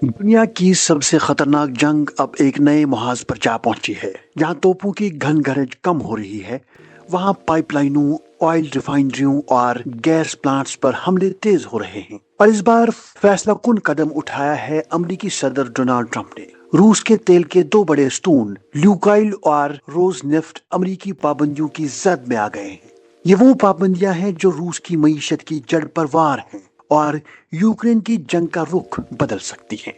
दुनिया की सबसे खतरनाक जंग अब एक नए मुहाज पर जा पहुंची है। जहां तोपों की घन गरज कम हो रही है, वहां पाइपलाइनों, ऑयल रिफाइनरियों और गैस प्लांट्स पर हमले तेज हो रहे हैं। और इस बार फैसला कुन कदम उठाया है अमेरिकी सदर डोनाल्ड ट्रंप ने। रूस के तेल के दो बड़े स्टोन ल्यूकाइल और रोजनेफ्ट अमेरिकी पाबंदियों की जद में आ गए हैं। ये वो पाबंदियां हैं जो रूस की मईशत की जड़ पर वार हैं और यूक्रेन की जंग का रुख बदल सकती है।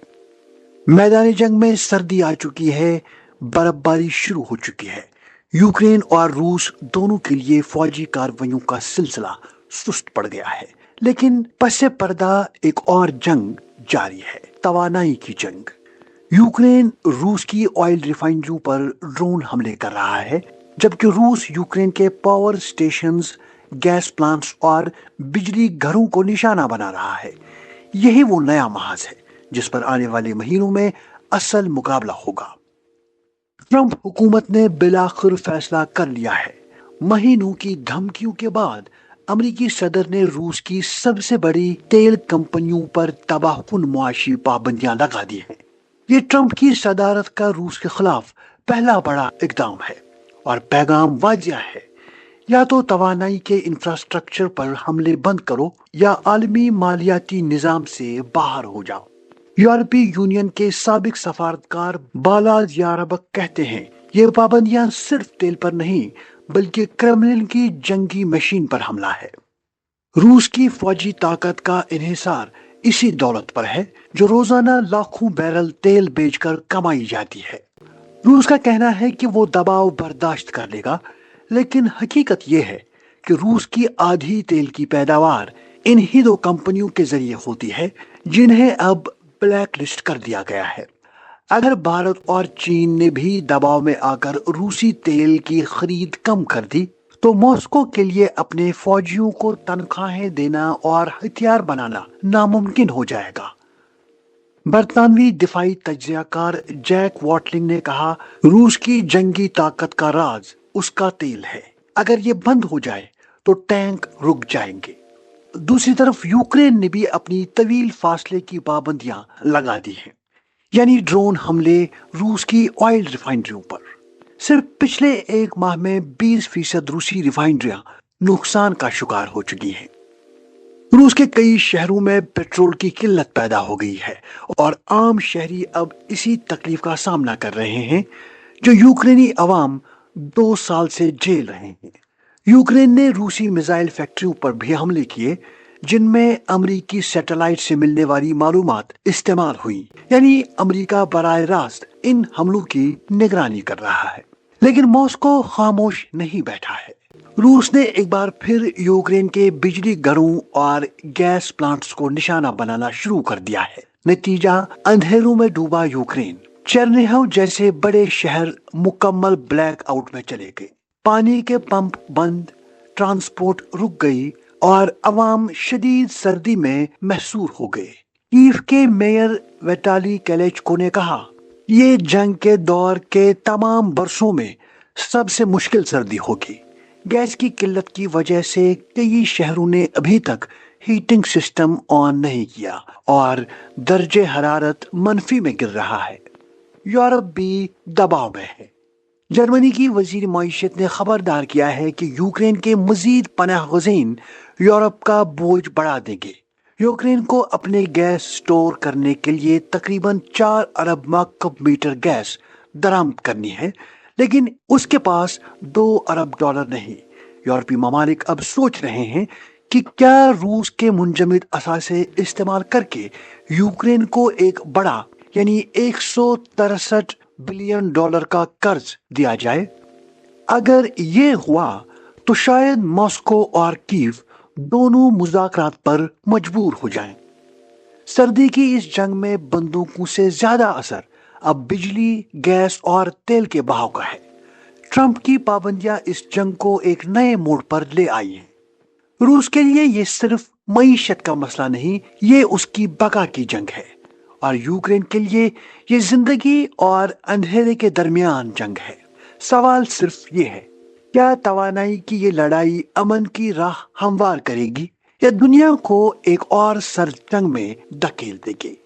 मैदानी जंग में सर्दी आ चुकी है, बर्फबारी शुरू हो चुकी है। यूक्रेन और रूस दोनों के लिए फौजी कार्रवाइयों का सिलसिला सुस्त पड़ गया है। लेकिन पसे पर्दा एक और जंग जारी है, तवानाई की जंग। यूक्रेन रूस की ऑयल रिफाइनरियों पर ड्रोन हमले कर रहा है, जबकि रूस यूक्रेन के पावर स्टेशंस, गैस प्लांट्स और बिजली घरों को निशाना बना रहा है। यही वो नया महाज है जिस पर आने वाले महीनों में असल मुकाबला होगा। ट्रंप हुकूमत ने बिलाखिर फैसला कर लिया है। महीनों की धमकियों के बाद अमेरिकी सदर ने रूस की सबसे बड़ी तेल कंपनियों पर तबाहकुन मुआशी पाबंदियां लगा दी हैं। ये ट्रंप की सदारत का रूस के खिलाफ पहला बड़ा इकदाम है और पैगाम वाजिया है, या तो तवानाई के इंफ्रास्ट्रक्चर पर हमले बंद करो या आलमी मालियाती निजाम से बाहर हो जाओ। यूरोपीय यूनियन के साबिक सफारतकार बालाज यारबक कहते हैं, ये पाबंदियां सिर्फ तेल पर नहीं बल्कि क्रेमलिन की जंगी मशीन पर हमला है। रूस की फौजी ताकत का इन्हिसार इसी दौलत पर है जो रोजाना लाखों बैरल तेल बेचकर कमाई जाती है। रूस का कहना है कि वो दबाव बर्दाश्त कर लेगा, लेकिन हकीकत यह है कि रूस की आधी तेल की पैदावार इन्हीं दो कंपनियों के जरिए होती है जिन्हें अब ब्लैक लिस्ट कर दिया गया है। अगर भारत और चीन ने भी दबाव में आकर रूसी तेल की खरीद कम कर दी तो मॉस्को के लिए अपने फौजियों को तनख्वाहें देना और हथियार बनाना नामुमकिन हो जाएगा। बरतानवी दिफाई तज्जियाकार जैक वॉटलिंग ने कहा, रूस की जंगी ताकत का राज उसका तेल है। अगर ये बंद हो जाए तो टैंक रुक जाएंगे। दूसरी तरफ यूक्रेन ने भी अपनी तवील फासले की पाबंदियां लगा दी हैं, यानी ड्रोन हमले रूस की ऑयल रिफाइनरियों पर। सिर्फ पिछले एक माह में 20% रूसी रिफाइनरियां नुकसान का शिकार हो चुकी हैं। रूस के कई शहरों में पेट्रोल की किल्लत पैदा हो गई है और आम शहरी अब इसी तकलीफ का सामना कर रहे हैं जो यूक्रेनी अवाम 2 साल से झेल रहे हैं। यूक्रेन ने रूसी मिसाइल फैक्ट्रियों पर भी हमले किए जिनमें अमेरिकी सैटेलाइट से मिलने वाली मालूमात इस्तेमाल हुई, यानी अमेरिका बराह रास्त इन हमलों की निगरानी कर रहा है। लेकिन मॉस्को खामोश नहीं बैठा है। रूस ने एक बार फिर यूक्रेन के बिजली घरों और गैस प्लांट्स को निशाना बनाना शुरू कर दिया है। नतीजा, अंधेरों में डूबा यूक्रेन। चेर्निहिव जैसे बड़े शहर मुकम्मल ब्लैक आउट में चले गए। पानी के पंप बंद, ट्रांसपोर्ट रुक गई और अवाम शदीद सर्दी में महसूर हो गए। कीव के मेयर विटाली क्लेचको ने कहा, ये जंग के दौर के तमाम बरसों में सबसे मुश्किल सर्दी होगी। गैस की किल्लत की वजह से कई शहरों ने अभी तक हीटिंग सिस्टम ऑन नहीं किया और दर्जे हरारत मनफी में गिर रहा है। यूरोप भी दबाव में है। जर्मनी की वजीर मईशत ने खबरदार किया है कि यूक्रेन के मजीद पनाह गुज़ीन यूरोप का बोझ बढ़ा देंगे। यूक्रेन को अपने गैस स्टोर करने के लिए तकरीबन 4 अरब माकब मीटर गैस दरामद करनी है, लेकिन उसके पास $2 अरब नहीं। यूरोपीय ममालिक अब सोच रहे हैं कि क्या रूस के मुंजमद असासे इस्तेमाल करके यूक्रेन को एक बड़ा यानी $163 बिलियन का कर्ज दिया जाए। अगर ये हुआ तो शायद मॉस्को और कीव दोनों मुज़ाकरात पर मजबूर हो जाएं। सर्दी की इस जंग में बंदूकों से ज्यादा असर अब बिजली, गैस और तेल के बहाव का है। ट्रंप की पाबंदियां इस जंग को एक नए मोड़ पर ले आई हैं। रूस के लिए ये सिर्फ मईशत का मसला नहीं, ये उसकी बका की जंग है। और यूक्रेन के लिए ये जिंदगी और अंधेरे के दरमियान जंग है। सवाल सिर्फ ये है, क्या तवानाई की ये लड़ाई अमन की राह हमवार करेगी या दुनिया को एक और सर्द जंग में धकेल देगी।